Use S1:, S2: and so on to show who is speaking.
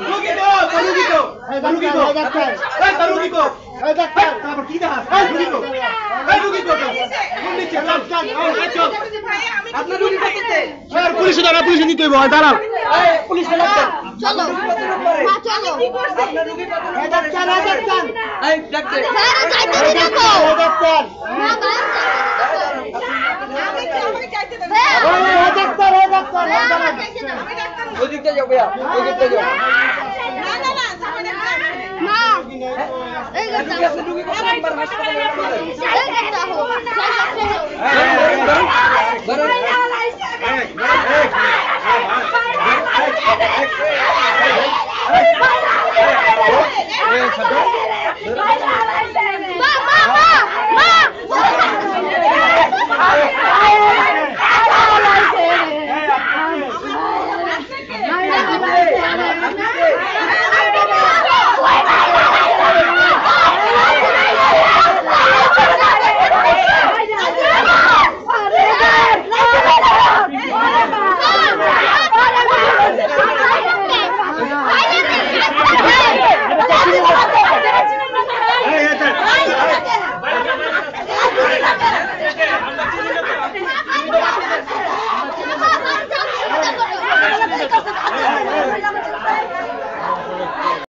S1: রোগী তো রোগী তো রোগী তো ডাক্তার এই রোগী তো এই ডাক্তার তারপর কি দেখা রোগী তো এই রোগী তো কোন দিকে ডাক্তার চল আপনার রোগী কোথায় স্যার পুলিশ দাঁড়া পুলিশ নিতে হবে দাঁড়াও এই পুলিশ ডাক্তার চলো মা চলো আপনার রোগী কত এই ডাক্তার এই ডাক্তার স্যার যাইতে দিন তো এই ডাক্তার না ভাই আমাকে যাইতে দেন এই ডাক্তার আমি ডাক্তার ওই দিকটা যাও ভাইয়া ওই দিকটা যাও না না না সামনে না এই ডাক্তার রোগী কত নাম্বার হাসপাতালে এই ডাক্তার হো এই